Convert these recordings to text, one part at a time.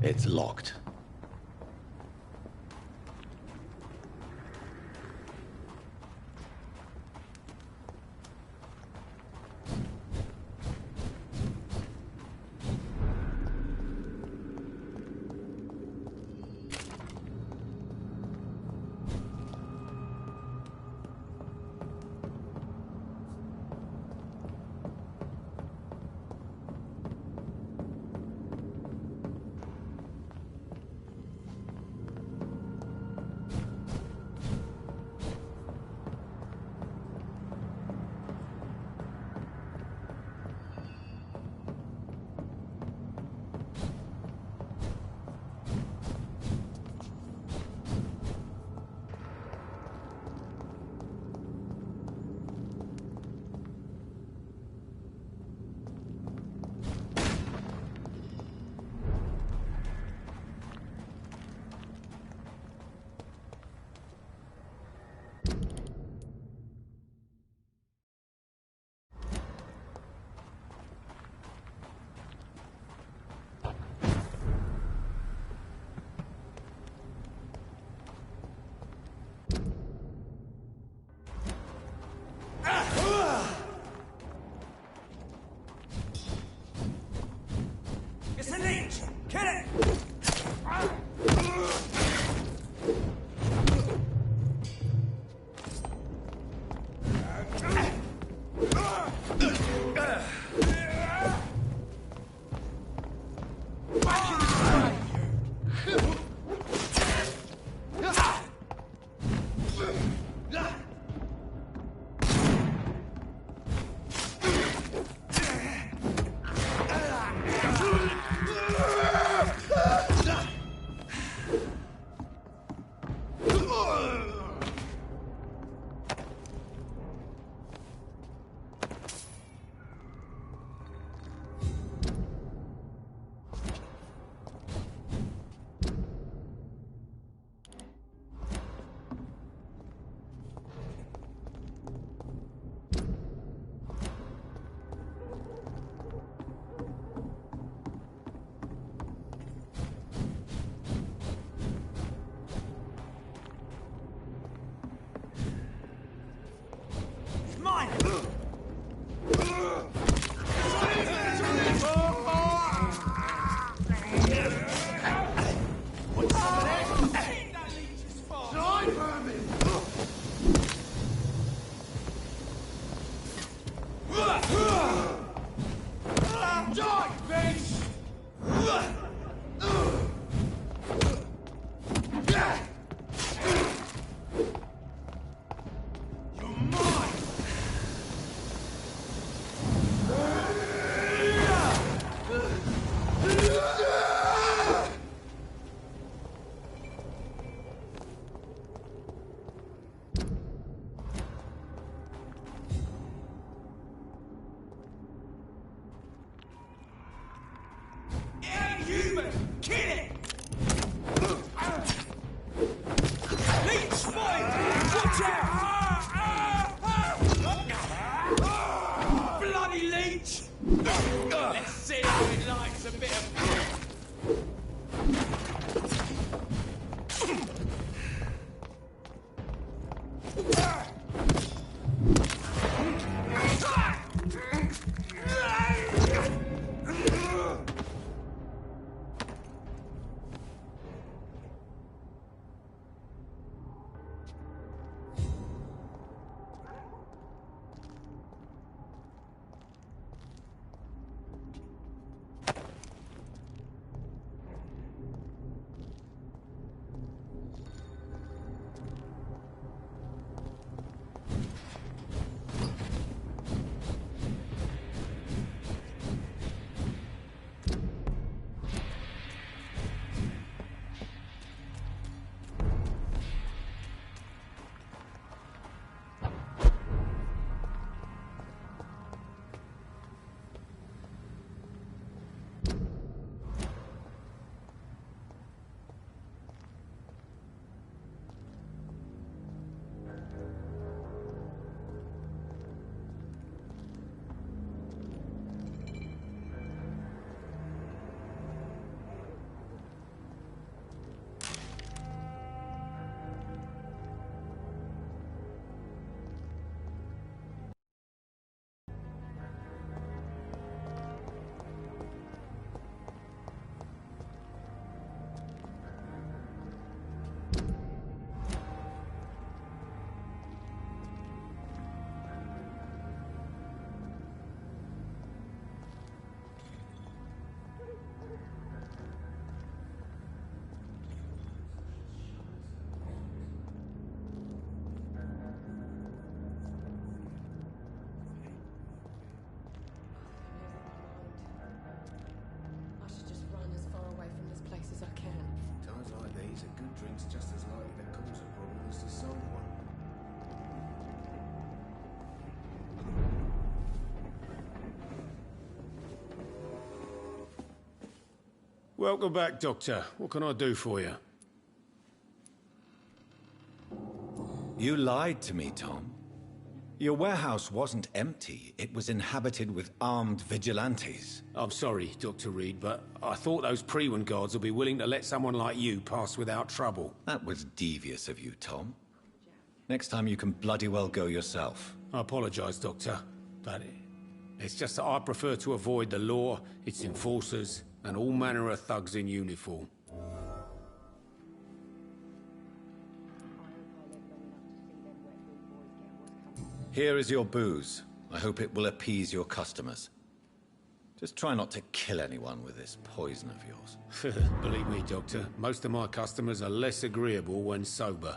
It's locked. Bloody leech! Let's see how it likes a bit of... Just as likely to cause a problem as to solve one. Welcome back, Doctor. What can I do for you? You lied to me, Tom. Your warehouse wasn't empty. It was inhabited with armed vigilantes. I'm sorry, Dr. Reed, but I thought those Prewen guards would be willing to let someone like you pass without trouble. That was devious of you, Tom. Next time you can bloody well go yourself. I apologize, Doctor, but it's just that I prefer to avoid the law, its enforcers, and all manner of thugs in uniform. Here is your booze. I hope it will appease your customers. Just try not to kill anyone with this poison of yours. Believe me, Doctor, most of my customers are less agreeable when sober.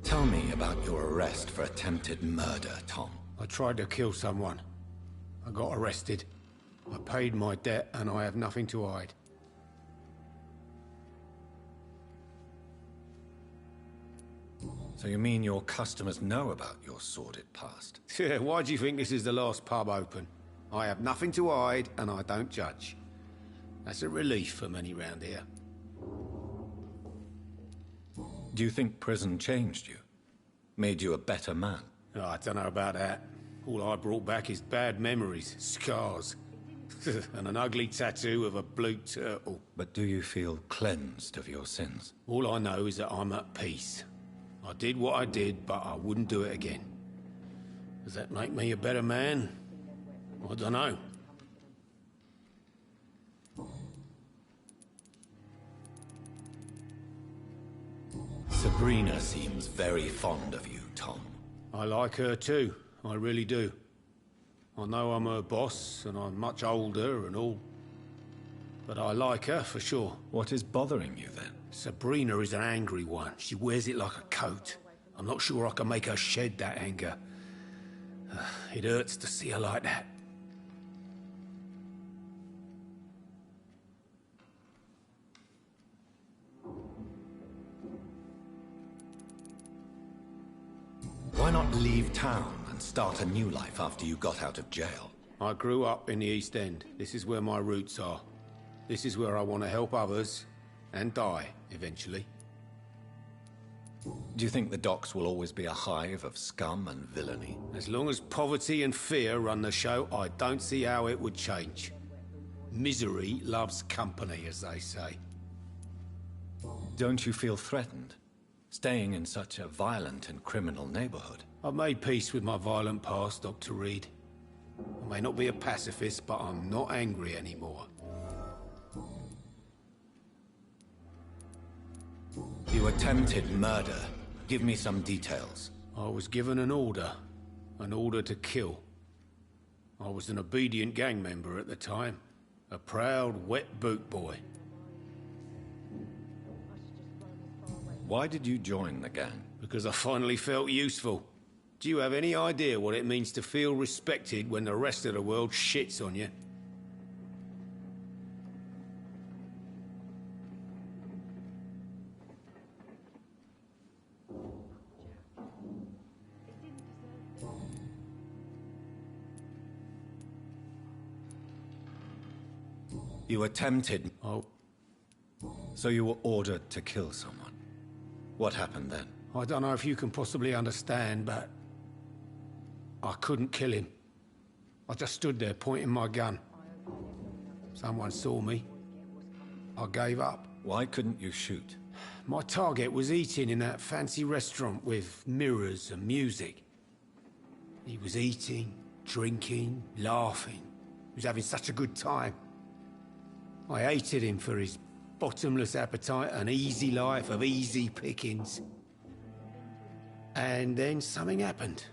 Tell me about your arrest for attempted murder, Tom. I tried to kill someone. I got arrested. I paid my debt and I have nothing to hide. So you mean your customers know about your sordid past? Yeah, why do you think this is the last pub open? I have nothing to hide and I don't judge. That's a relief for many round here. Do you think prison changed you? Made you a better man? Oh, I don't know about that. All I brought back is bad memories, scars, and an ugly tattoo of a blue turtle. But do you feel cleansed of your sins? All I know is that I'm at peace. I did what I did, but I wouldn't do it again. Does that make me a better man? I don't know. Sabrina seems very fond of you, Tom. I like her too, I really do. I know I'm her boss, and I'm much older and all. But I like her for sure. What is bothering you then? Sabrina is an angry one. She wears it like a coat. I'm not sure I can make her shed that anger. It hurts to see her like that. Why not leave town and start a new life after you got out of jail? I grew up in the East End. This is where my roots are. This is where I want to help others and die, eventually. Do you think the docks will always be a hive of scum and villainy? As long as poverty and fear run the show, I don't see how it would change. Misery loves company, as they say. Don't you feel threatened, staying in such a violent and criminal neighborhood? I've made peace with my violent past, Dr. Reed. I may not be a pacifist, but I'm not angry anymore. You attempted murder. Give me some details. I was given an order to kill. I was an obedient gang member at the time, a proud, wet boot boy. Why did you join the gang? Because I finally felt useful. Do you have any idea what it means to feel respected when the rest of the world shits on you? You attempted... Oh, So you were ordered to kill someone. What happened then? I don't know if you can possibly understand, but I couldn't kill him. I just stood there pointing my gun. Someone saw me. I gave up. Why couldn't you shoot? My target was eating in that fancy restaurant with mirrors and music. He was eating, drinking, laughing. He was having such a good time. I hated him for his bottomless appetite and easy life of easy pickings. And then something happened.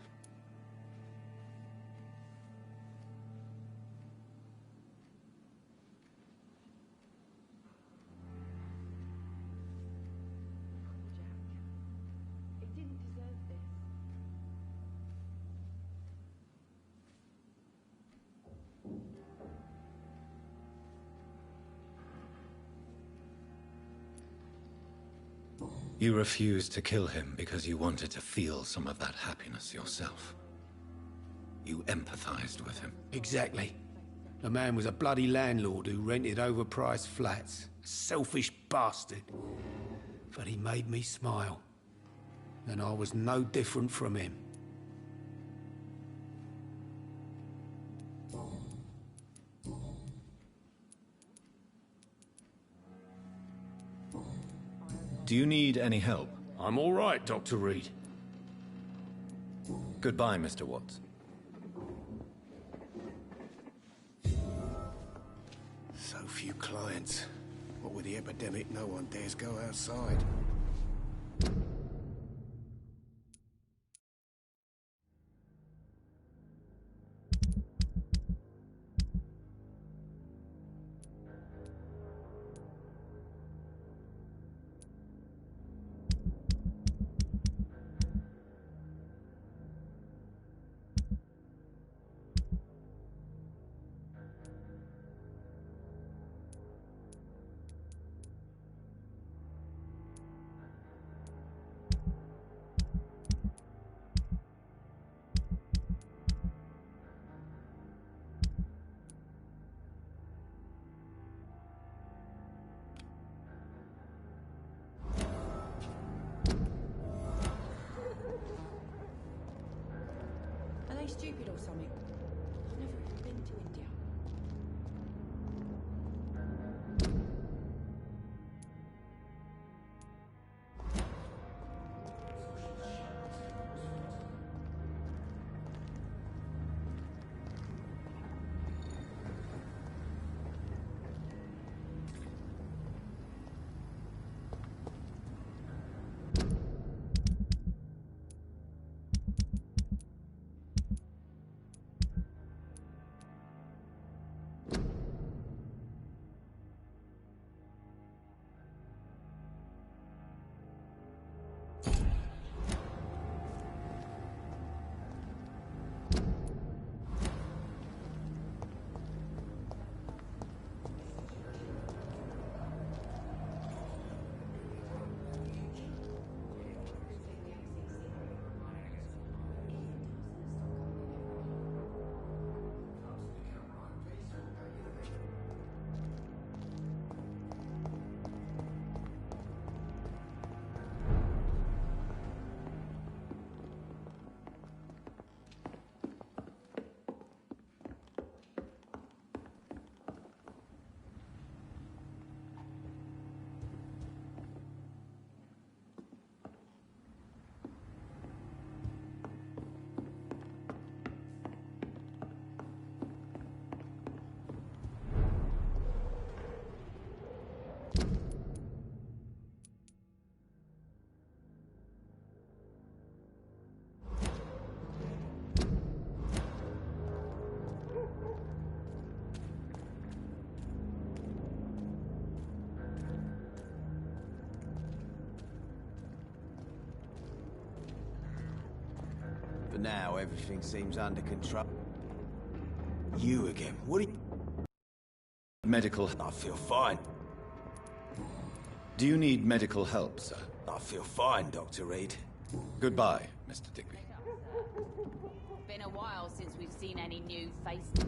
You refused to kill him because you wanted to feel some of that happiness yourself. You empathized with him. Exactly. The man was a bloody landlord who rented overpriced flats. A selfish bastard. But he made me smile. And I was no different from him. Do you need any help? I'm all right, Dr. Reed. Goodbye, Mr. Watts. So few clients. What with the epidemic, no one dares go outside. Are they stupid or something? I've never even been to India. For now, everything seems under control. You again. What do you... Medical... I feel fine. Do you need medical help, sir? I feel fine, Dr. Reed. Goodbye, Mr. Digby. Been a while since we've seen any new faces.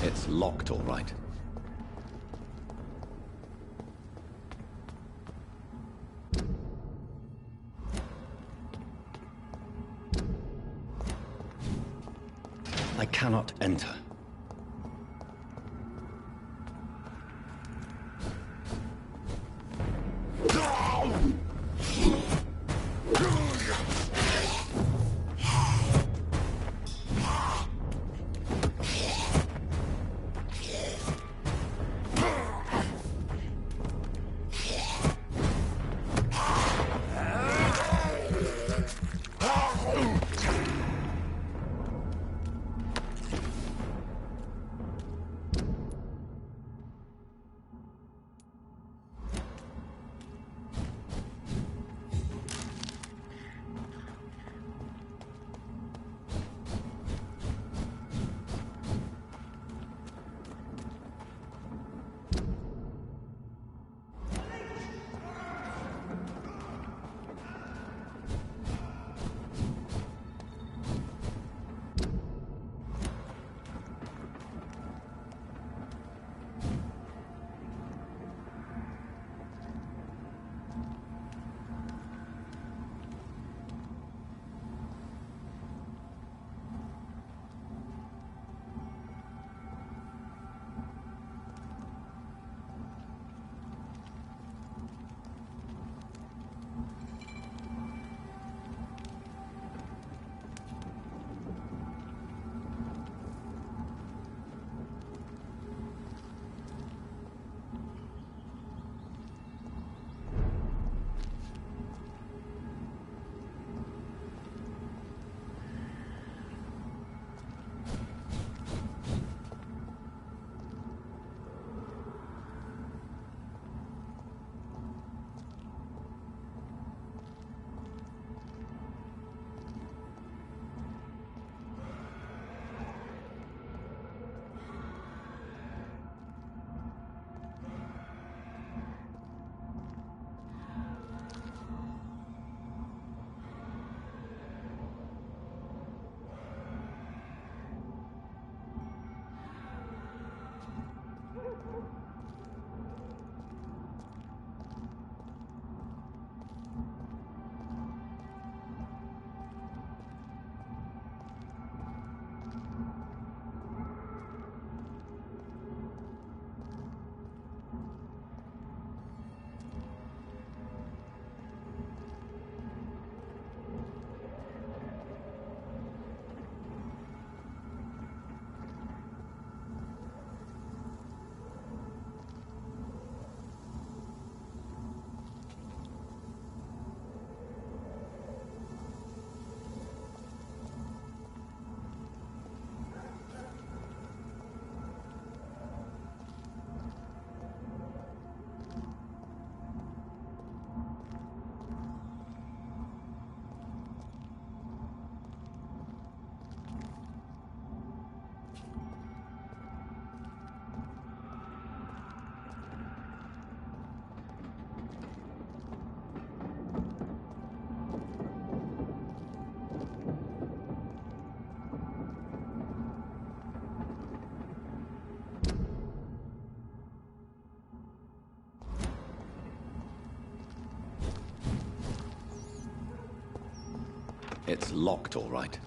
It's locked, all right. I cannot enter. It's locked, all right.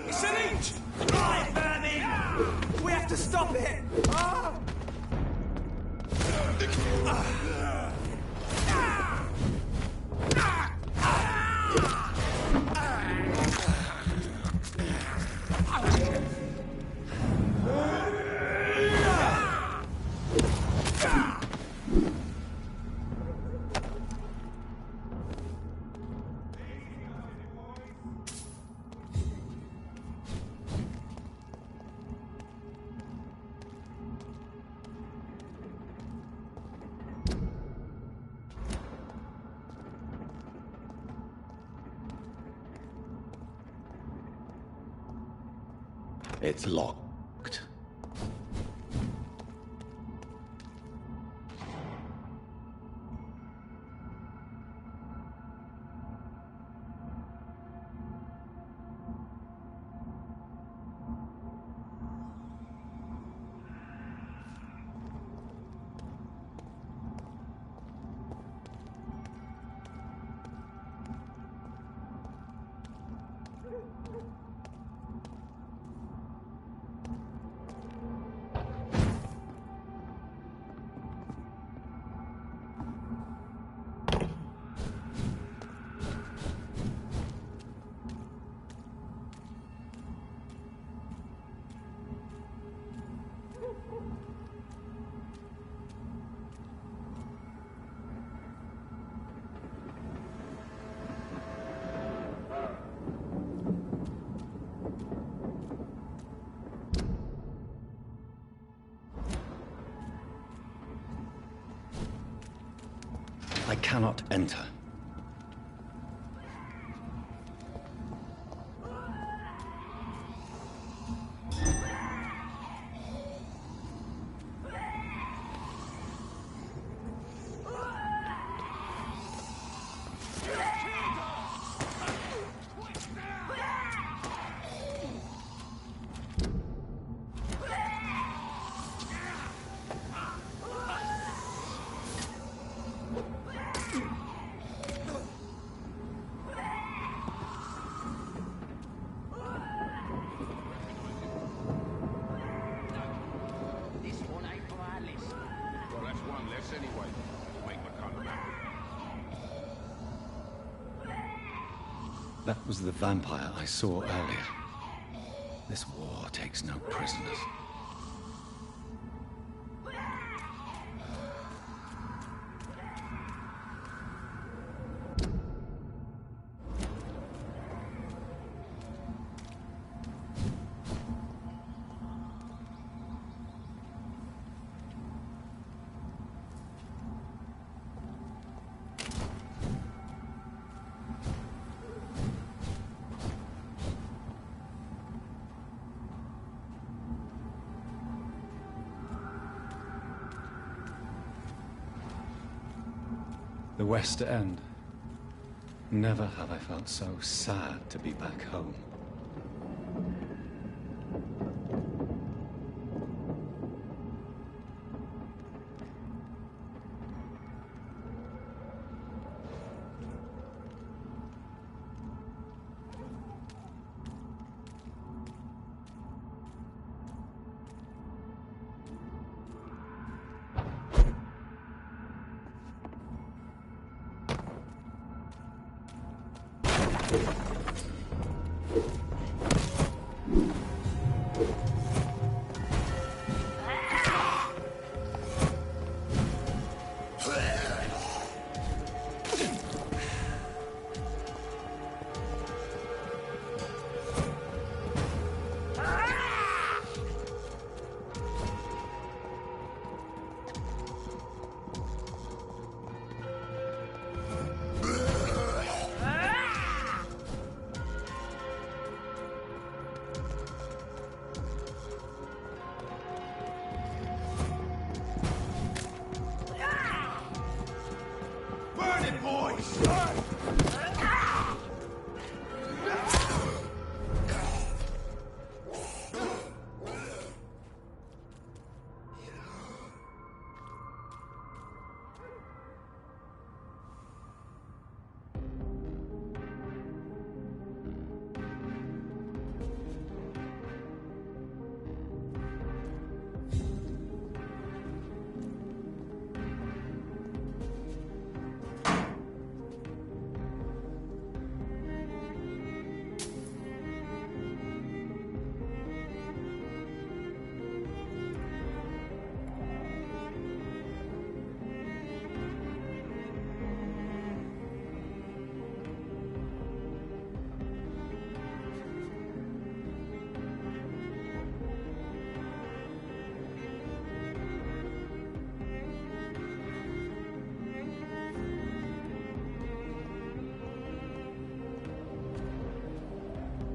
It's an inch! Right, Vermin! We have to stop it! It's locked. I cannot enter. That was the vampire I saw earlier. This war takes no prisoners. The West End. Never have I felt so sad to be back home.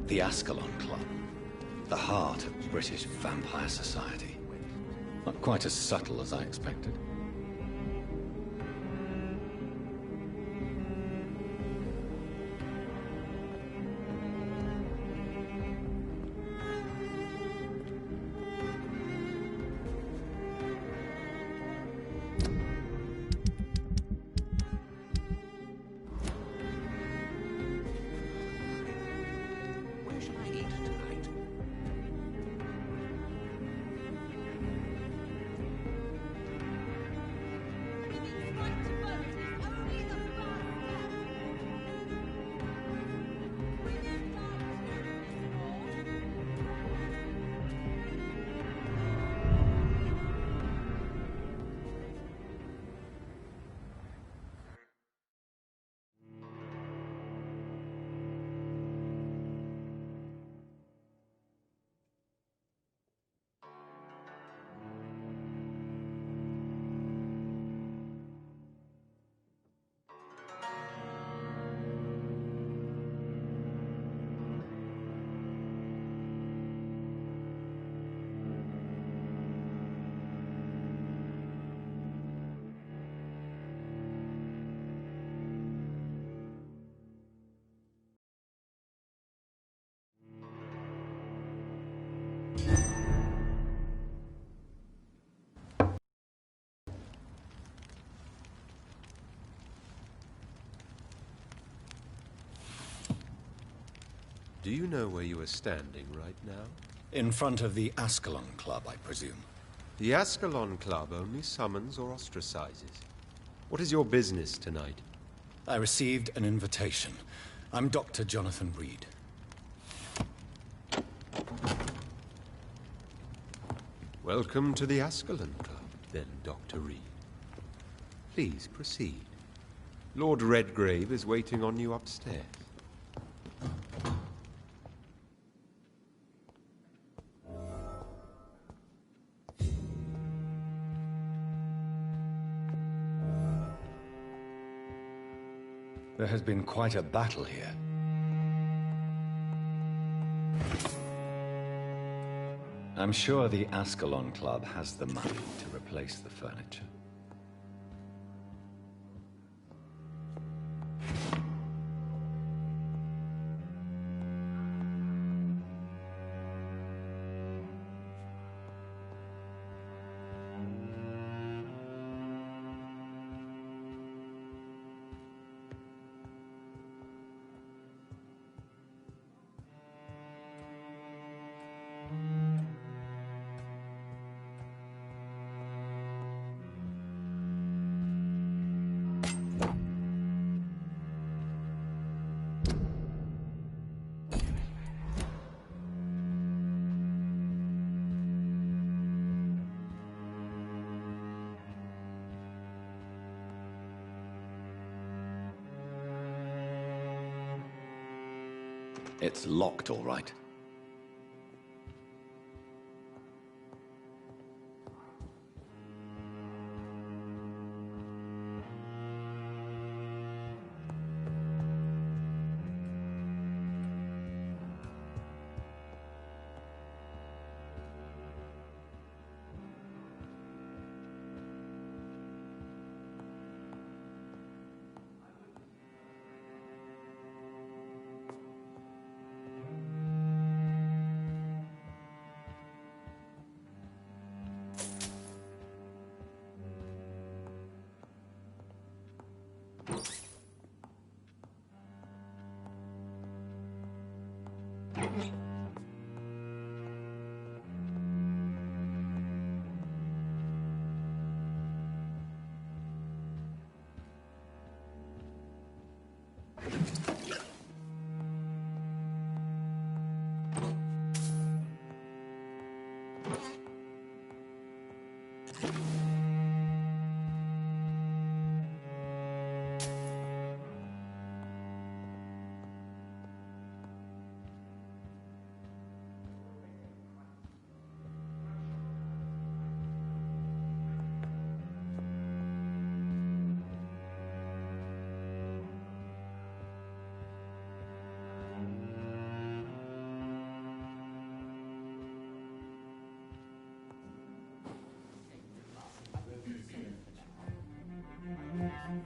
The Ascalon Club. The heart of British vampire society. Not quite as subtle as I expected. Do you know where you are standing right now? In front of the Ascalon Club, I presume. The Ascalon Club only summons or ostracizes. What is your business tonight? I received an invitation. I'm Dr. Jonathan Reed. Welcome to the Ascalon Club, then, Dr. Reed. Please proceed. Lord Redgrave is waiting on you upstairs. There has been quite a battle here. I'm sure the Ascalon Club has the money to replace the furniture. It's locked, all right.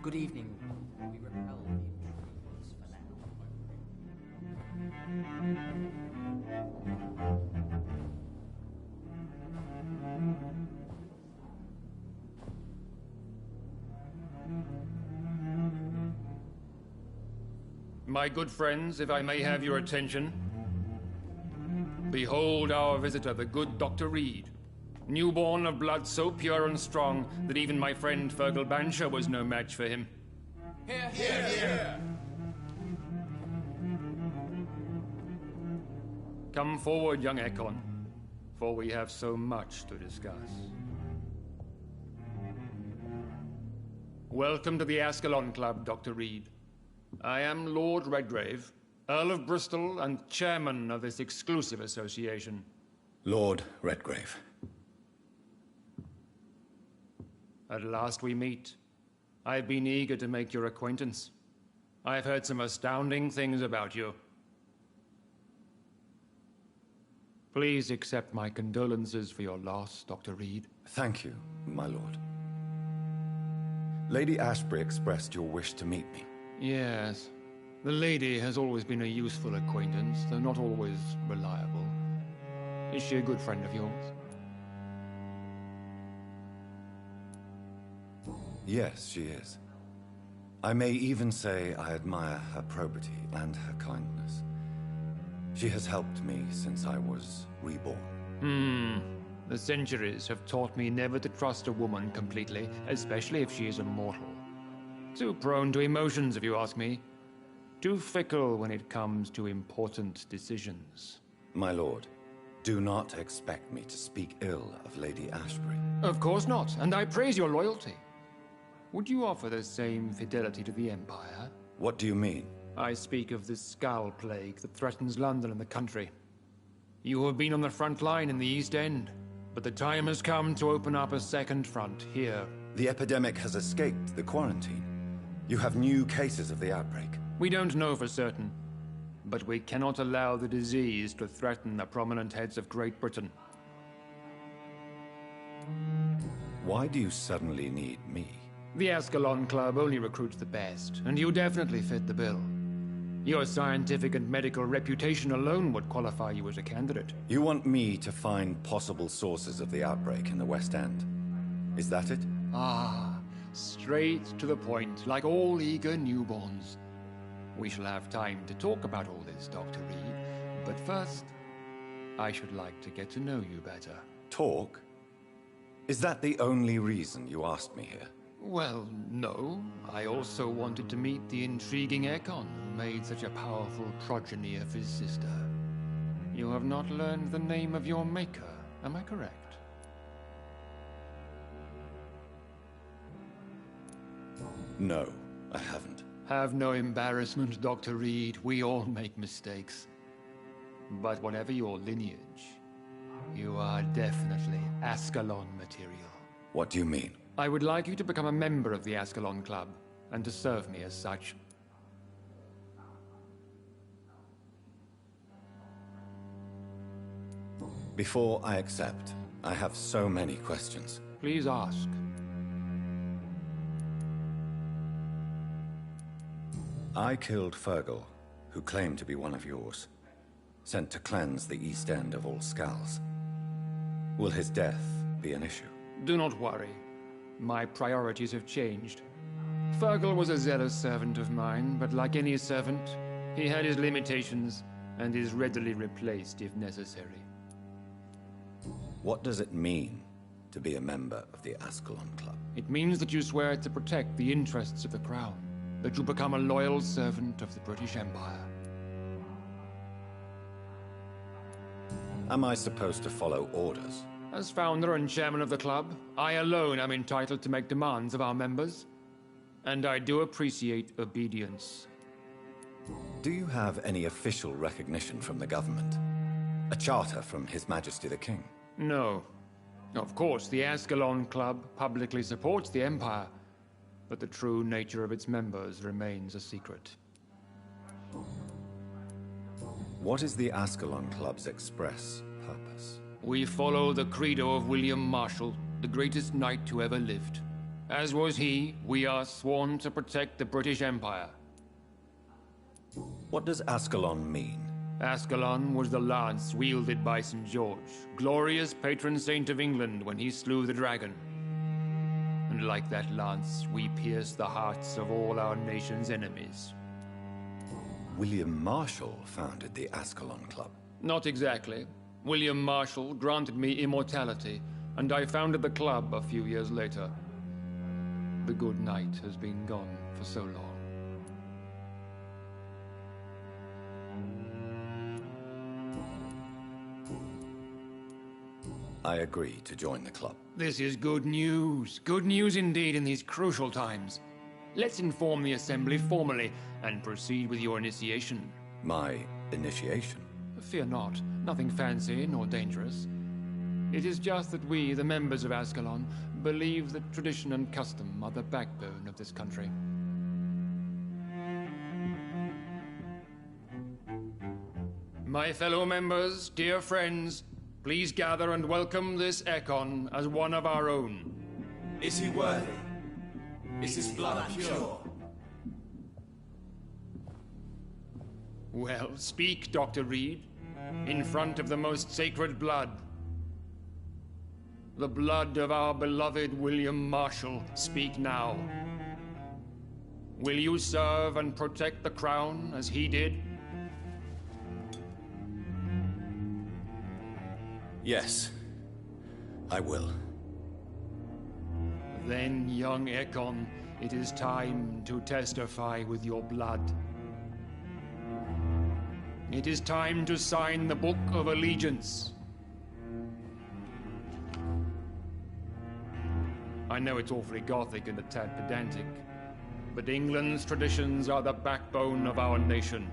Good evening. We repel the intruders for now. My good friends, if I may have your attention. Behold our visitor, the good Dr. Reed. Newborn of blood so pure and strong that even my friend Fergal Bansher was no match for him. Hear, hear, hear! Come forward, young Ekon, for we have so much to discuss. Welcome to the Ascalon Club, Dr. Reed. I am Lord Redgrave, Earl of Bristol and chairman of this exclusive association. Lord Redgrave. At last we meet. I've been eager to make your acquaintance. I've heard some astounding things about you. Please accept my condolences for your loss, Dr. Reed. Thank you, my lord. Lady Ashbury expressed your wish to meet me. Yes. The lady has always been a useful acquaintance, though not always reliable. Is she a good friend of yours? Yes, she is. I may even say I admire her probity and her kindness. She has helped me since I was reborn. The centuries have taught me never to trust a woman completely, especially if she is immortal. Too prone to emotions, if you ask me. Too fickle when it comes to important decisions. My lord, do not expect me to speak ill of Lady Ashbury. Of course not, and I praise your loyalty. Would you offer the same fidelity to the Empire? What do you mean? I speak of the Skull Plague that threatens London and the country. You have been on the front line in the East End, but the time has come to open up a second front here. The epidemic has escaped the quarantine. You have new cases of the outbreak. We don't know for certain, but we cannot allow the disease to threaten the prominent heads of Great Britain. Why do you suddenly need me? The Ascalon Club only recruits the best, and you definitely fit the bill. Your scientific and medical reputation alone would qualify you as a candidate. You want me to find possible sources of the outbreak in the West End. Is that it? Ah, straight to the point, like all eager newborns. We shall have time to talk about all this, Dr. Reed. But first, I should like to get to know you better. Talk? Is that the only reason you asked me here? Well, no. I also wanted to meet the intriguing Ekon, who made such a powerful progeny of his sister. You have not learned the name of your maker, am I correct? No, I haven't. Have no embarrassment, Dr. Reed. We all make mistakes. But whatever your lineage, you are definitely Ascalon material. What do you mean? I would like you to become a member of the Ascalon Club, and to serve me as such. Before I accept, I have so many questions. Please ask. I killed Fergal, who claimed to be one of yours, sent to cleanse the East End of all skulls. Will his death be an issue? Do not worry. My priorities have changed. Fergal was a zealous servant of mine, but like any servant, he had his limitations and is readily replaced if necessary. What does it mean to be a member of the Ascalon Club? It means that you swear to protect the interests of the Crown, that you become a loyal servant of the British Empire. Am I supposed to follow orders? As founder and chairman of the club, I alone am entitled to make demands of our members, and I do appreciate obedience. Do you have any official recognition from the government? A charter from His Majesty the King? No. Of course, the Ascalon Club publicly supports the Empire, but the true nature of its members remains a secret. What is the Ascalon Club's express purpose? We follow the credo of William Marshall, the greatest knight who ever lived. As was he, we are sworn to protect the British Empire. What does Ascalon mean? Ascalon was the lance wielded by St. George, glorious patron saint of England when he slew the dragon. And like that lance, we pierce the hearts of all our nation's enemies. William Marshall founded the Ascalon Club. Not exactly. William Marshall granted me immortality, and I founded the club a few years later. The good knight has been gone for so long. I agree to join the club. This is good news. Good news indeed in these crucial times. Let's inform the Assembly formally and proceed with your initiation. My initiation? Fear not. Nothing fancy nor dangerous. It is just that we, the members of Ascalon, believe that tradition and custom are the backbone of this country. My fellow members, dear friends, please gather and welcome this Ekon as one of our own. Is he worthy? Is his blood pure? Well, speak, Dr. Reed, in front of the most sacred blood. The blood of our beloved William Marshall. Speak now. Will you serve and protect the crown as he did? Yes, I will. Then, young Ekon, it is time to testify with your blood. It is time to sign the Book of Allegiance. I know it's awfully gothic and a tad pedantic, but England's traditions are the backbone of our nation.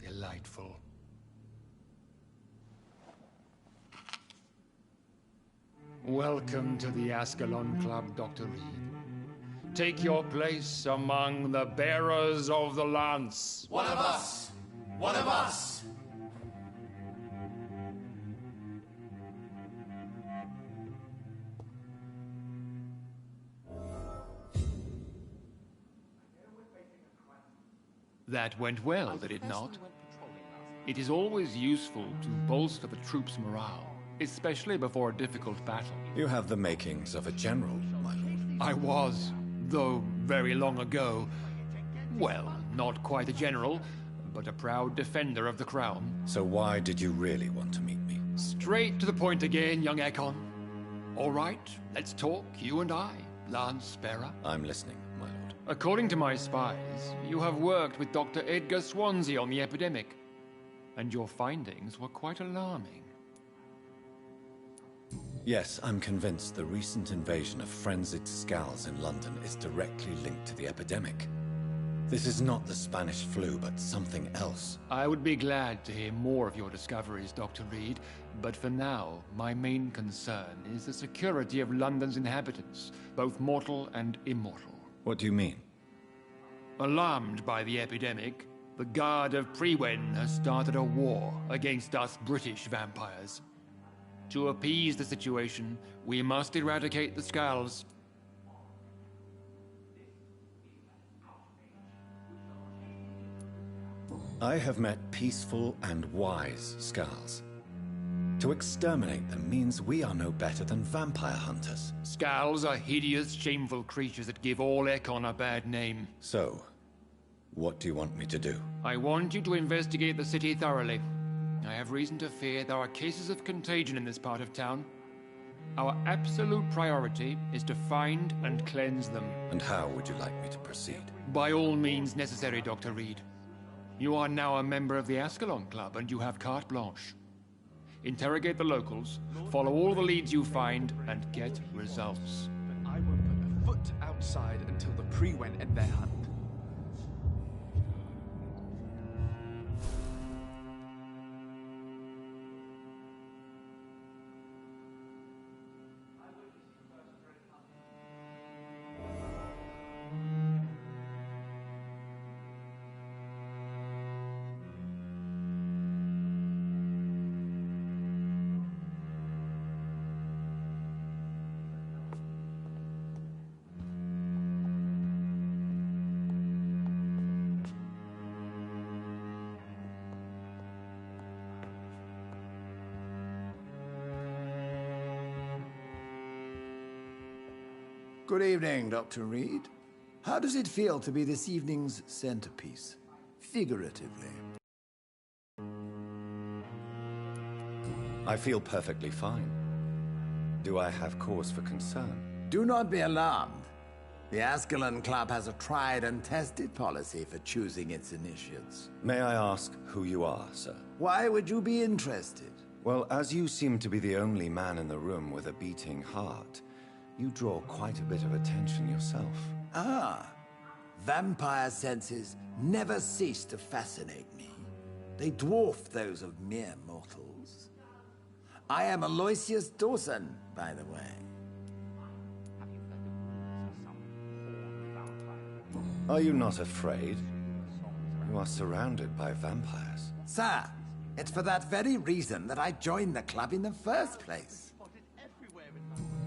Delightful. Welcome to the Ascalon Club, Dr. Reed. Take your place among the bearers of the lance. One of us! One of us! That went well, did it not? It is always useful to bolster the troops' morale, especially before a difficult battle. You have the makings of a general, my lord. I was, though very long ago. Well, not quite a general, but a proud defender of the crown. So why did you really want to meet me? Straight to the point again, young Ekon. All right, let's talk, you and I, Lance Sparrow. I'm listening, my lord. According to my spies, you have worked with Dr. Edgar Swansea on the epidemic, and your findings were quite alarming. Yes, I'm convinced the recent invasion of frenzied Skulls in London is directly linked to the epidemic. This is not the Spanish flu, but something else. I would be glad to hear more of your discoveries, Dr. Reed, but for now, my main concern is the security of London's inhabitants, both mortal and immortal. What do you mean? Alarmed by the epidemic, the Guard of Prewen has started a war against us British vampires. To appease the situation, we must eradicate the Skulls. I have met peaceful and wise Skulls. To exterminate them means we are no better than vampire hunters. Skulls are hideous, shameful creatures that give all Ekon a bad name. So, what do you want me to do? I want you to investigate the city thoroughly. I have reason to fear there are cases of contagion in this part of town. Our absolute priority is to find and cleanse them. And how would you like me to proceed? By all means necessary, Dr. Reed. You are now a member of the Ascalon Club, and you have carte blanche. Interrogate the locals, follow all the leads you find, and get results. But I won't put a foot outside until the Prewen end their hunt. Good evening, Dr. Reed. How does it feel to be this evening's centerpiece, figuratively? I feel perfectly fine. Do I have cause for concern? Do not be alarmed. The Ascalon Club has a tried and tested policy for choosing its initiates. May I ask who you are, sir? Why would you be interested? Well, as you seem to be the only man in the room with a beating heart, you draw quite a bit of attention yourself. Ah, vampire senses never cease to fascinate me. They dwarf those of mere mortals. I am Aloysius Dawson, by the way. Are you not afraid? You are surrounded by vampires. Sir, it's for that very reason that I joined the club in the first place.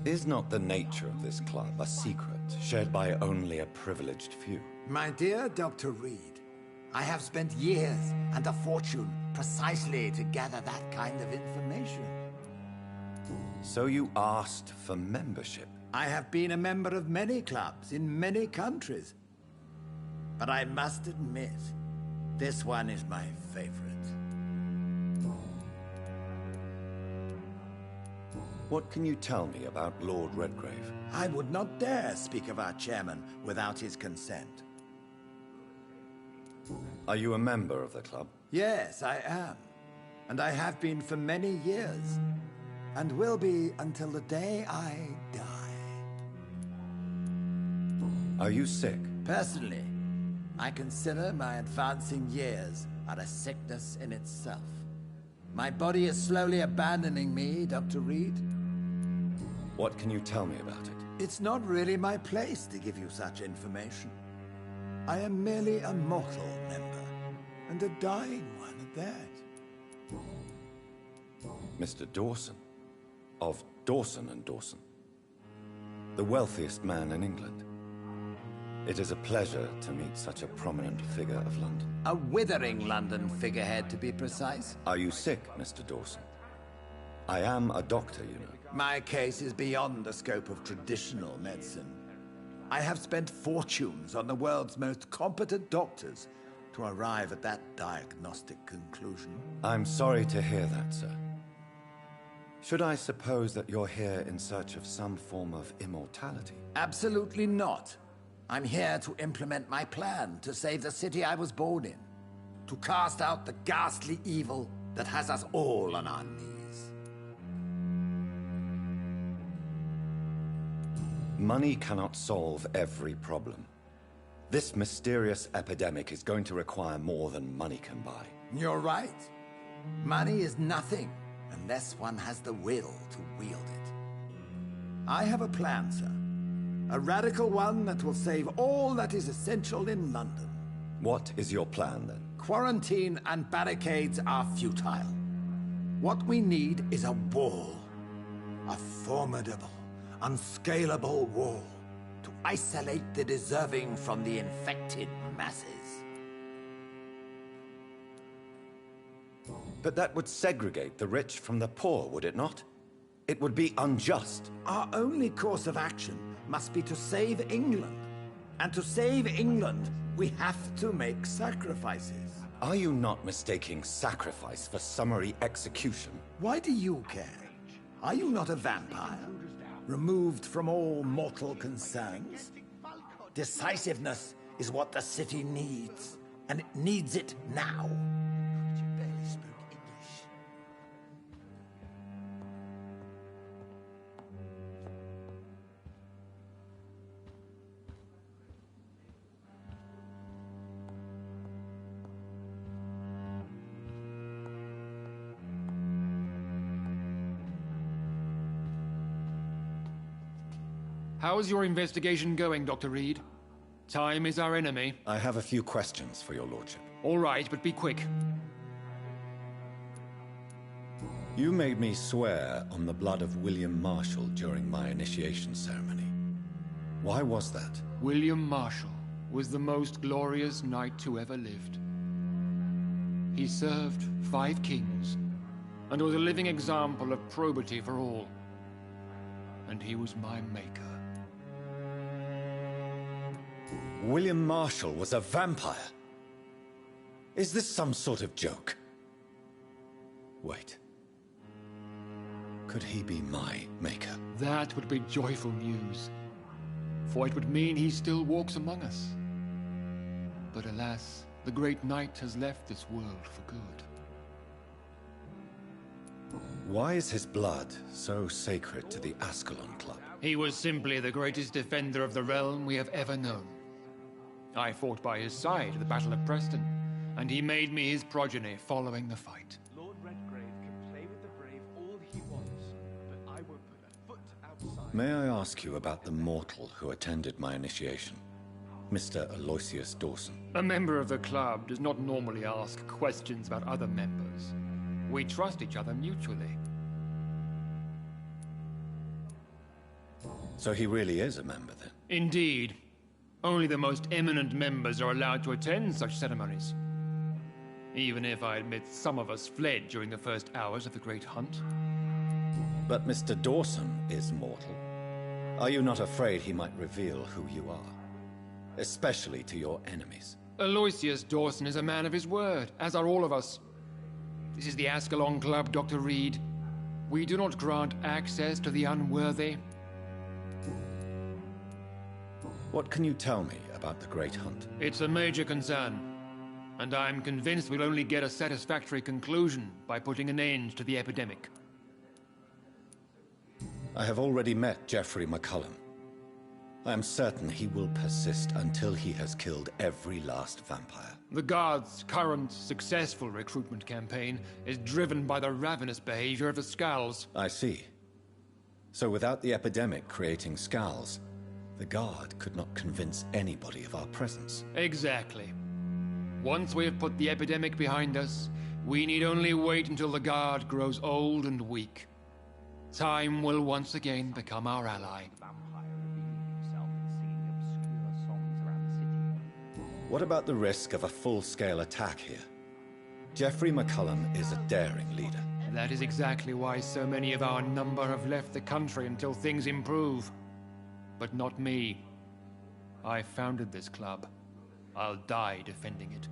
Is not the nature of this club a secret shared by only a privileged few? My dear Dr. Reed, I have spent years and a fortune precisely to gather that kind of information. So you asked for membership? I have been a member of many clubs in many countries. But I must admit, this one is my favorite. What can you tell me about Lord Redgrave? I would not dare speak of our chairman without his consent. Are you a member of the club? Yes, I am. And I have been for many years. And will be until the day I die. Are you sick? Personally, I consider my advancing years are a sickness in itself. My body is slowly abandoning me, Dr. Reed. What can you tell me about it? It's not really my place to give you such information. I am merely a mortal member, and a dying one at that. Mr. Dawson, of Dawson and Dawson, the wealthiest man in England. It is a pleasure to meet such a prominent figure of London. A withering London figurehead, to be precise. Are you sick, Mr. Dawson? I am a doctor, you know. My case is beyond the scope of traditional medicine. I have spent fortunes on the world's most competent doctors to arrive at that diagnostic conclusion. I'm sorry to hear that, sir. Should I suppose that you're here in search of some form of immortality? Absolutely not. I'm here to implement my plan to save the city I was born in. To cast out the ghastly evil that has us all on our knees. Money cannot solve every problem. This mysterious epidemic is going to require more than money can buy. You're right. Money is nothing unless one has the will to wield it. I have a plan, sir. A radical one that will save all that is essential in London. What is your plan, then? Quarantine and barricades are futile. What we need is a wall. A formidable, unscalable wall to isolate the deserving from the infected masses. But that would segregate the rich from the poor, would it not? It would be unjust. Our only course of action must be to save England. And to save England, we have to make sacrifices. Are you not mistaking sacrifice for summary execution? Why do you care? Are you not a vampire? Removed from all mortal concerns? Decisiveness is what the city needs, and it needs it now. You barely spoke English. How's your investigation going, Dr. Reed? Time is our enemy. I have a few questions for your lordship. All right, but be quick. You made me swear on the blood of William Marshall during my initiation ceremony. Why was that? William Marshall was the most glorious knight who ever lived. He served 5 kings, and was a living example of probity for all. And he was my maker. William Marshall was a vampire? Is this some sort of joke? Wait. Could he be my maker? That would be joyful news, for it would mean he still walks among us. But alas, the great knight has left this world for good. Why is his blood so sacred to the Ascalon Club? He was simply the greatest defender of the realm we have ever known. I fought by his side at the Battle of Preston, and he made me his progeny following the fight. Lord Redgrave can play with the brave all he wants, but I won't put a foot outside. May I ask you about the mortal who attended my initiation? Mr. Aloysius Dawson. A member of the club does not normally ask questions about other members. We trust each other mutually. So he really is a member, then? Indeed. Only the most eminent members are allowed to attend such ceremonies. Even if I admit some of us fled during the first hours of the Great Hunt. But Mr. Dawson is mortal. Are you not afraid he might reveal who you are? Especially to your enemies. Aloysius Dawson is a man of his word, as are all of us. This is the Ascalon Club, Dr. Reed. We do not grant access to the unworthy. What can you tell me about the Great Hunt? It's a major concern, and I'm convinced we'll only get a satisfactory conclusion by putting an end to the epidemic. I have already met Geoffrey McCullum. I am certain he will persist until he has killed every last vampire. The Guard's current successful recruitment campaign is driven by the ravenous behavior of the Skulls. I see. So without the epidemic creating Skulls, the Guard could not convince anybody of our presence. Exactly. Once we have put the epidemic behind us, we need only wait until the Guard grows old and weak. Time will once again become our ally. What about the risk of a full-scale attack here? Geoffrey McCullum is a daring leader. That is exactly why so many of our number have left the country until things improve. But not me. I founded this club. I'll die defending it.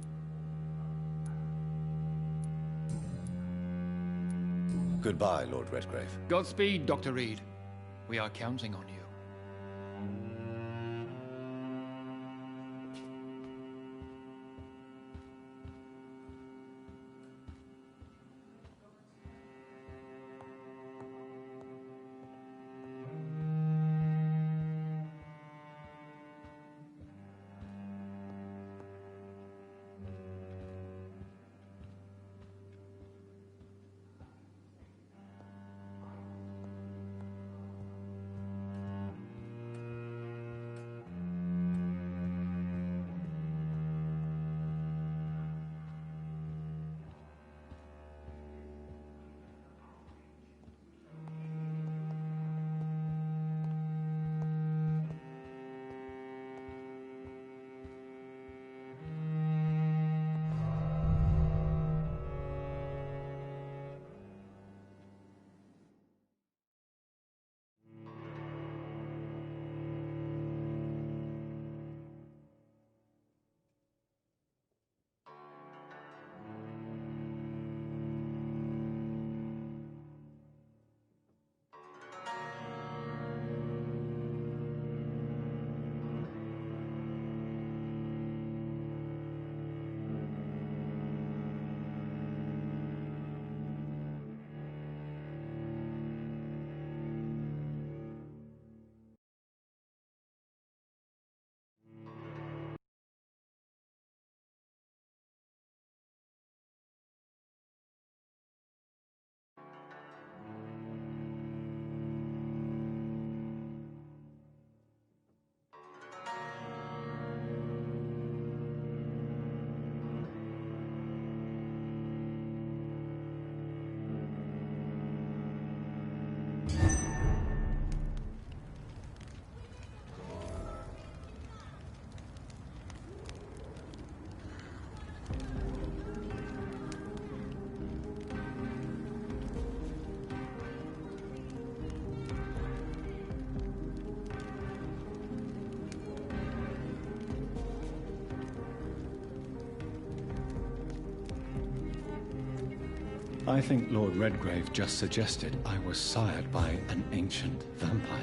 Goodbye, Lord Redgrave. Godspeed, Dr. Reed. We are counting on you. I think Lord Redgrave just suggested I was sired by an ancient vampire.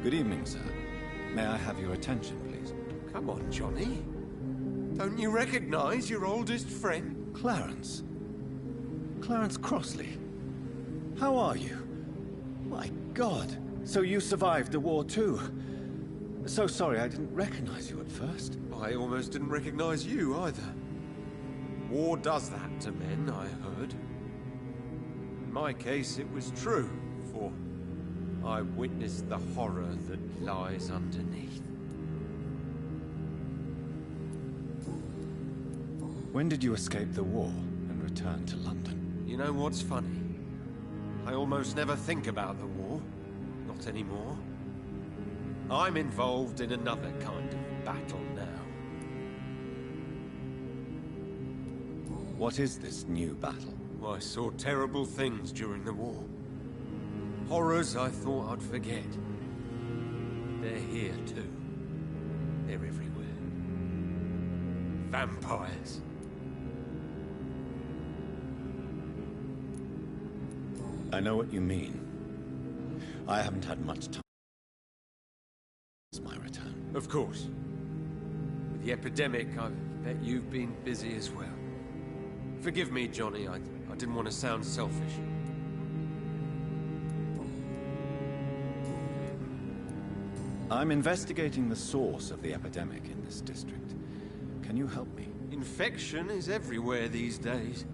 Good evening, sir. May I have your attention, please? Come on, Johnny. Don't you recognize your oldest friend? Clarence. Clarence Crossley. How are you? My God. So you survived the war too. So sorry I didn't recognize you at first. I almost didn't recognize you either. War does that to men, I heard. In my case, it was true, for I witnessed the horror that lies underneath. When did you escape the war and return to London? You know what's funny? I almost never think about the war. Not anymore. I'm involved in another kind of battle now. What is this new battle? I saw terrible things during the war. Horrors I thought I'd forget. They're here too. They're everywhere. Vampires. I know what you mean. I haven't had much time since my return. Of course. With the epidemic, I bet you've been busy as well. Forgive me, Johnny. I didn't want to sound selfish. I'm investigating the source of the epidemic in this district. Can you help me? Infection is everywhere these days.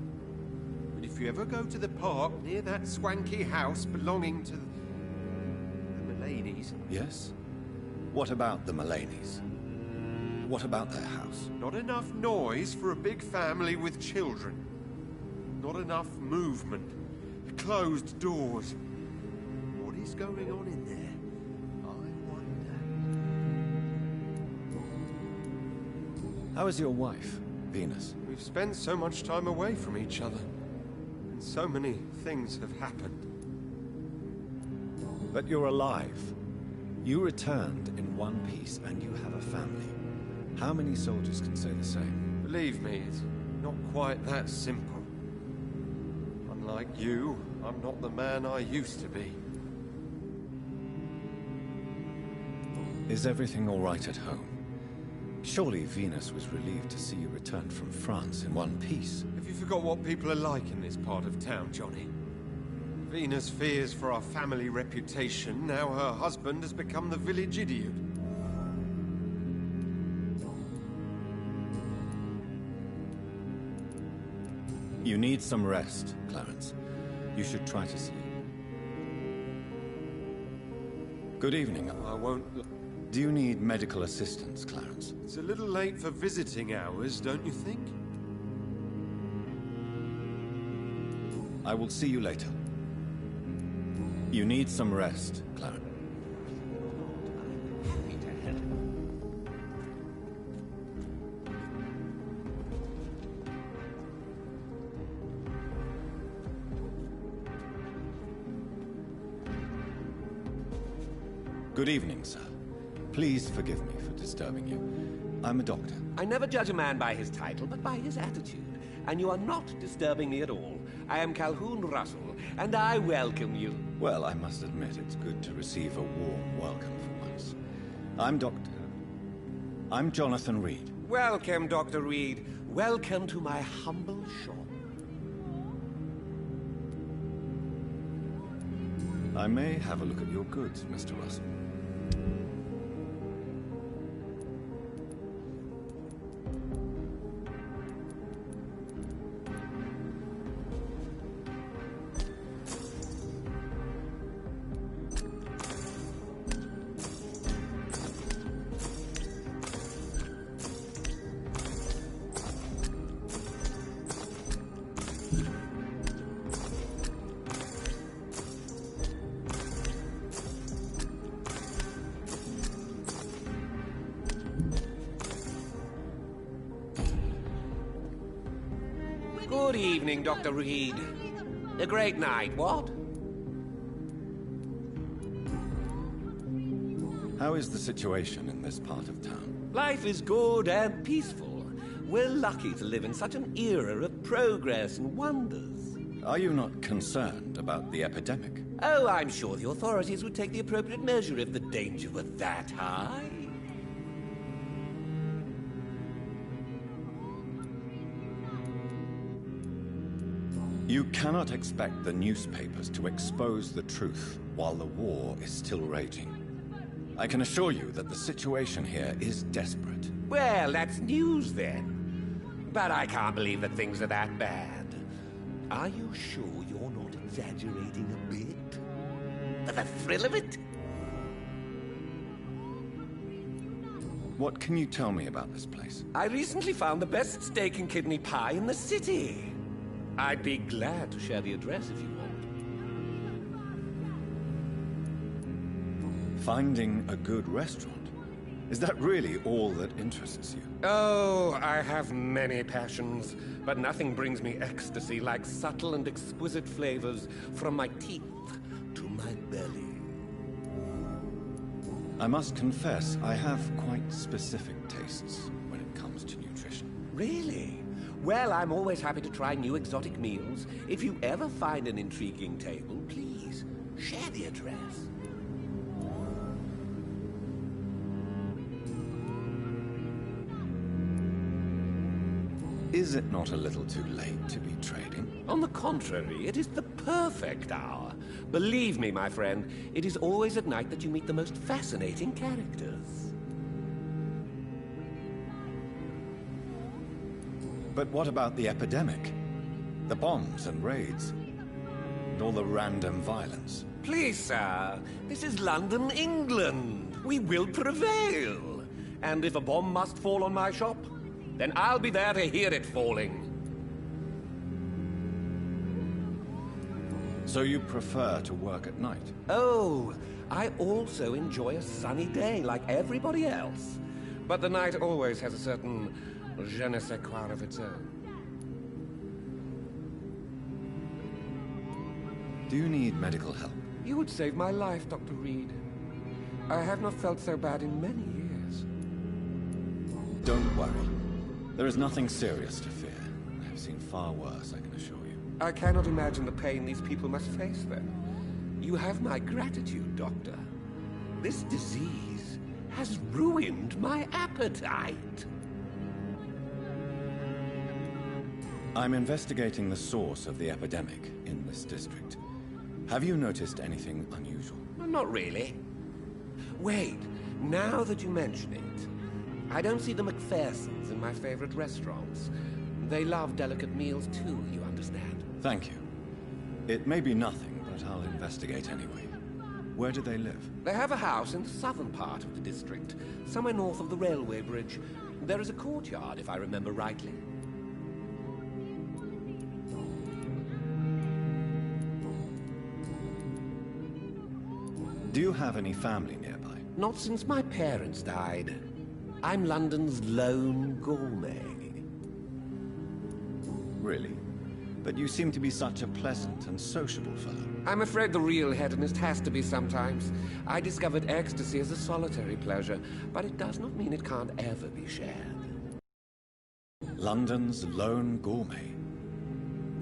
But if you ever go to the park near that swanky house belonging to the Mullaneys... Yes? What about the Mullaneys? What about their house? Not enough noise for a big family with children. Not enough movement. Closed doors. What is going on in there? How is your wife, Venus? We've spent so much time away from each other. And so many things have happened. But you're alive. You returned in one piece and you have a family. How many soldiers can say the same? Believe me, it's not quite that simple. Unlike you, I'm not the man I used to be. Is everything all right at home? Surely Venus was relieved to see you return from France in one piece. Have you forgot what people are like in this part of town, Johnny? Venus fears for our family reputation. Now her husband has become the village idiot. You need some rest, Clarence. You should try to sleep. Good evening. I won't... Do you need medical assistance, Clarence? It's a little late for visiting hours, don't you think? I will see you later. You need some rest, Clarence. Good evening, sir. Please forgive me for disturbing you. I'm a doctor. I never judge a man by his title, but by his attitude. And you are not disturbing me at all. I am Calhoun Russell, and I welcome you. Well, I must admit it's good to receive a warm welcome for once. I'm Jonathan Reed. Welcome, Dr. Reed. Welcome to my humble shop. I may have a look at your goods, Mr. Russell. Good evening, Dr. Reed. A great night, what? How is the situation in this part of town? Life is good and peaceful. We're lucky to live in such an era of progress and wonders. Are you not concerned about the epidemic? Oh, I'm sure the authorities would take the appropriate measure if the danger were that high. You cannot expect the newspapers to expose the truth while the war is still raging. I can assure you that the situation here is desperate. Well, that's news then. But I can't believe that things are that bad. Are you sure you're not exaggerating a bit? For the thrill of it? What can you tell me about this place? I recently found the best steak and kidney pie in the city. I'd be glad to share the address if you want. Finding a good restaurant? Is that really all that interests you? Oh, I have many passions, but nothing brings me ecstasy like subtle and exquisite flavors from my teeth to my belly. I must confess, I have quite specific tastes when it comes to nutrition. Really? Well, I'm always happy to try new exotic meals. If you ever find an intriguing table, please share the address. Is it not a little too late to be trading? On the contrary, it is the perfect hour. Believe me, my friend, it is always at night that you meet the most fascinating characters. But what about the epidemic? The bombs and raids? And all the random violence? Please, sir, this is London, England. We will prevail. And if a bomb must fall on my shop, then I'll be there to hear it falling. So you prefer to work at night? Oh, I also enjoy a sunny day like everybody else. But the night always has a certain je ne sais quoi of its own. Do you need medical help? You would save my life, Dr. Reed. I have not felt so bad in many years. Don't worry. There is nothing serious to fear. I have seen far worse, I can assure you. I cannot imagine the pain these people must face then. You have my gratitude, Doctor. This disease has ruined my appetite. I'm investigating the source of the epidemic in this district. Have you noticed anything unusual? Not really. Wait, now that you mention it, I don't see the McPhersons in my favorite restaurants. They love delicate meals too, you understand? Thank you. It may be nothing, but I'll investigate anyway. Where do they live? They have a house in the southern part of the district, somewhere north of the railway bridge. There is a courtyard, if I remember rightly. Do you have any family nearby? Not since my parents died. I'm London's lone gourmet. Really? But you seem to be such a pleasant and sociable fellow. I'm afraid the real hedonist has to be sometimes. I discovered ecstasy as a solitary pleasure, but it does not mean it can't ever be shared. London's lone gourmet.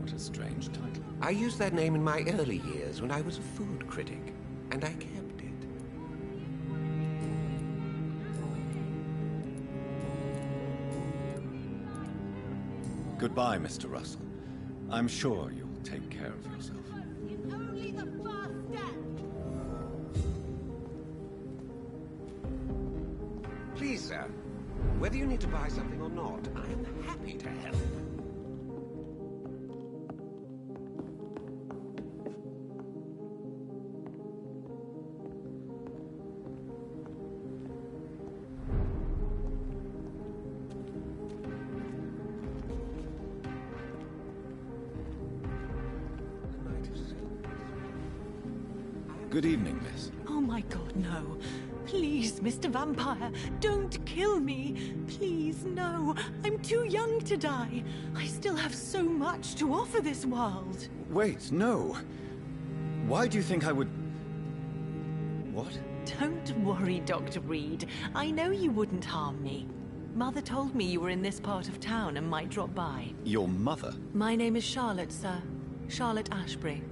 What a strange title. I used that name in my early years when I was a food critic, and I kept it. Goodbye, Mr. Russell. I'm sure you'll take care of yourself. It's only the first step. Please, sir, whether you need to buy something or not, I am happy to help. Good evening, miss. Oh my God, no. Please, Mr. Vampire, don't kill me. Please, no. I'm too young to die. I still have so much to offer this world. Wait, no. Why do you think I would... What? Don't worry, Dr. Reed. I know you wouldn't harm me. Mother told me you were in this part of town and might drop by. Your mother? My name is Charlotte, sir. Charlotte Ashbury.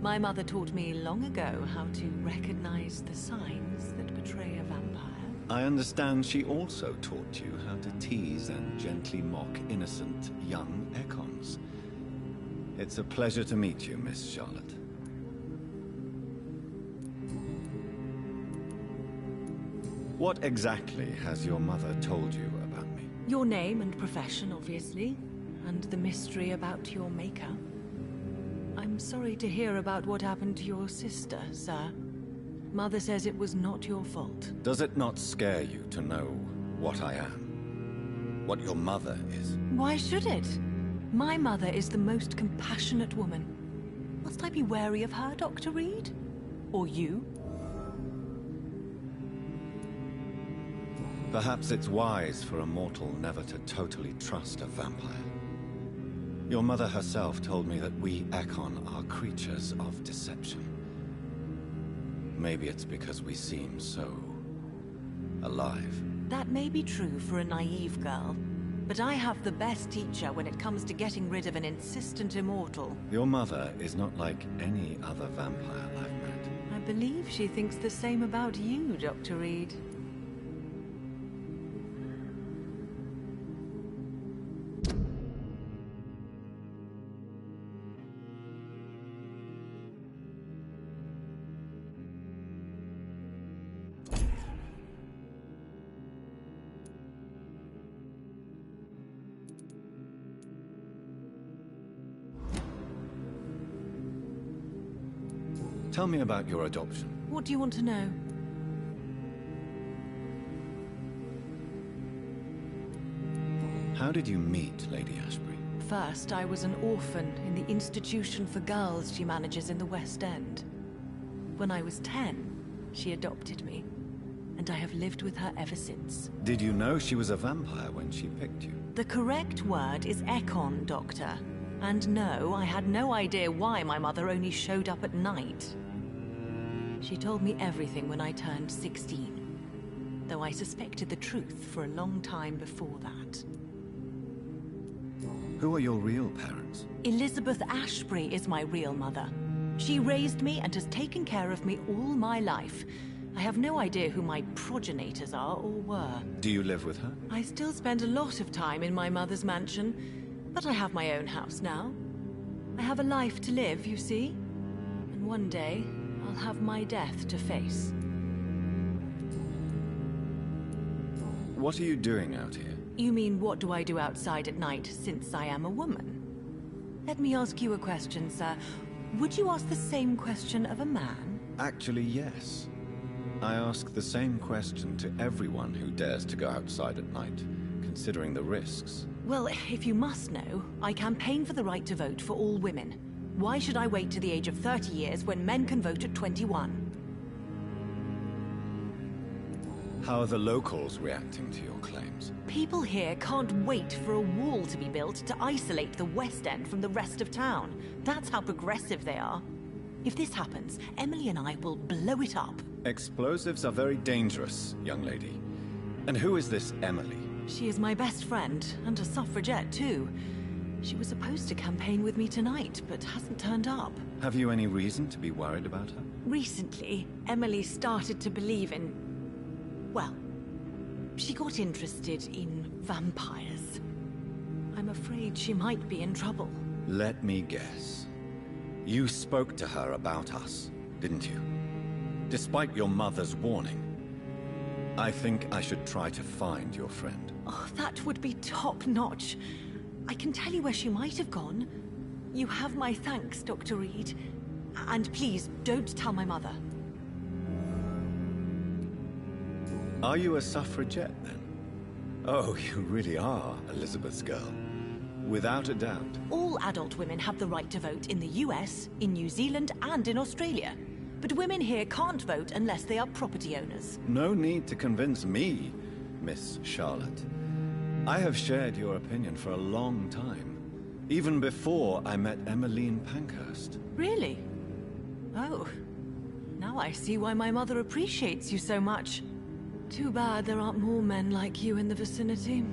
My mother taught me long ago how to recognize the signs that betray a vampire. I understand she also taught you how to tease and gently mock innocent young Ekons. It's a pleasure to meet you, Miss Charlotte. What exactly has your mother told you about me? Your name and profession, obviously, and the mystery about your maker. I'm sorry to hear about what happened to your sister, sir. Mother says it was not your fault. Does it not scare you to know what I am. What your mother is. Why should it? My mother is the most compassionate woman. Must I be wary of her, Dr. Reed? Or you? Perhaps it's wise for a mortal never to totally trust a vampire. Your mother herself told me that we Ekon are creatures of deception. Maybe it's because we seem so alive. That may be true for a naive girl, but I have the best teacher when it comes to getting rid of an insistent immortal. Your mother is not like any other vampire I've met. I believe she thinks the same about you, Dr. Reed. Tell me about your adoption. What do you want to know? How did you meet Lady Ashbury? First, I was an orphan in the institution for girls she manages in the West End. When I was 10, she adopted me, and I have lived with her ever since. Did you know she was a vampire when she picked you? The correct word is Ekon, Doctor. And no, I had no idea why my mother only showed up at night. She told me everything when I turned 16, though I suspected the truth for a long time before that. Who are your real parents? Elizabeth Ashbury is my real mother. She raised me and has taken care of me all my life. I have no idea who my progenitors are or were. Do you live with her? I still spend a lot of time in my mother's mansion, but I have my own house now. I have a life to live, you see. And one day, I'll have my death to face. What are you doing out here? You mean, what do I do outside at night since I am a woman? Let me ask you a question, sir. Would you ask the same question of a man? Actually, yes. I ask the same question to everyone who dares to go outside at night, considering the risks. Well, if you must know, I campaign for the right to vote for all women. Why should I wait to the age of 30 years when men can vote at 21? How are the locals reacting to your claims? People here can't wait for a wall to be built to isolate the West End from the rest of town. That's how progressive they are. If this happens, Emily and I will blow it up. Explosives are very dangerous, young lady. And who is this Emily? She is my best friend, and a suffragette too. She was supposed to campaign with me tonight, but hasn't turned up. Have you any reason to be worried about her? Recently, Emily started to believe in... well, she got interested in vampires. I'm afraid she might be in trouble. Let me guess. You spoke to her about us, didn't you? Despite your mother's warning. I think I should try to find your friend. Oh, that would be top-notch. I can tell you where she might have gone. You have my thanks, Dr. Reed. And please, don't tell my mother. Are you a suffragette, then? Oh, you really are Elizabeth's girl. Without a doubt. All adult women have the right to vote in the US, in New Zealand, and in Australia. But women here can't vote unless they are property owners. No need to convince me, Miss Charlotte. I have shared your opinion for a long time. Even before I met Emmeline Pankhurst. Really? Oh. Now I see why my mother appreciates you so much. Too bad there aren't more men like you in the vicinity.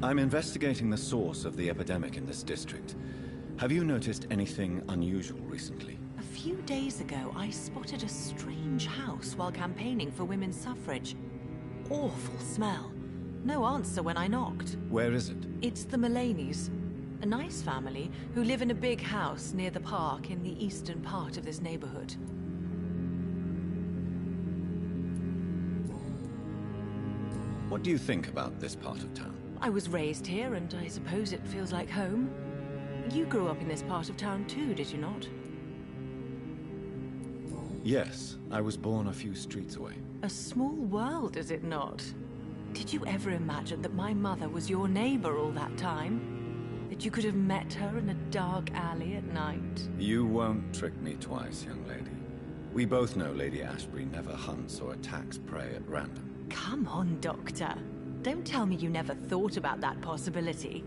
I'm investigating the source of the epidemic in this district. Have you noticed anything unusual recently? A few days ago, I spotted a strange house while campaigning for women's suffrage. Awful smell. No answer when I knocked. Where is it? It's the Mullaneys. A nice family who live in a big house near the park in the eastern part of this neighborhood. What do you think about this part of town? I was raised here, and I suppose it feels like home. You grew up in this part of town too, did you not? Yes, I was born a few streets away. A small world, is it not? Did you ever imagine that my mother was your neighbor all that time? That you could have met her in a dark alley at night? You won't trick me twice, young lady. We both know Lady Ashbury never hunts or attacks prey at random. Come on, Doctor. Don't tell me you never thought about that possibility.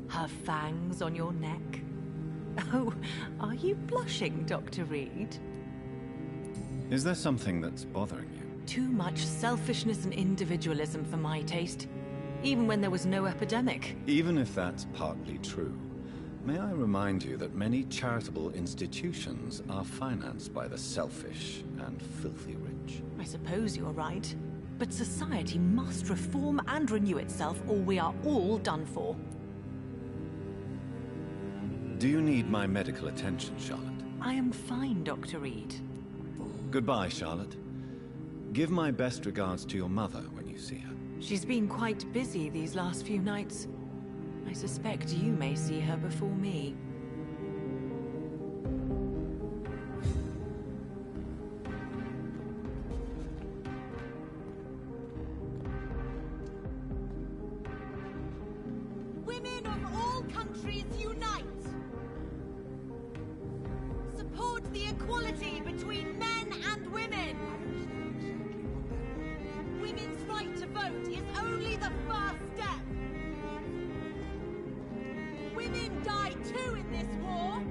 Her fangs on your neck. Oh, are you blushing, Dr. Reed? Is there something that's bothering you? Too much selfishness and individualism for my taste. Even when there was no epidemic. Even if that's partly true, may I remind you that many charitable institutions are financed by the selfish and filthy rich. I suppose you're right. But society must reform and renew itself, or we are all done for. Do you need my medical attention, Charlotte? I am fine, Dr. Reed. Goodbye, Charlotte. Give my best regards to your mother when you see her. She's been quite busy these last few nights. I suspect you may see her before me. Women of all countries unite! Support the equality between men and women! Women's right to vote is only the first step! Women die too in this war!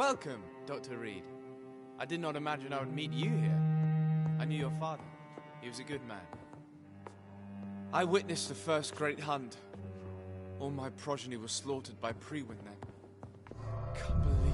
Welcome, Dr. Reed. I did not imagine I would meet you here. I knew your father. He was a good man. I witnessed the first great hunt. All my progeny was slaughtered by Priwen then. Can't believe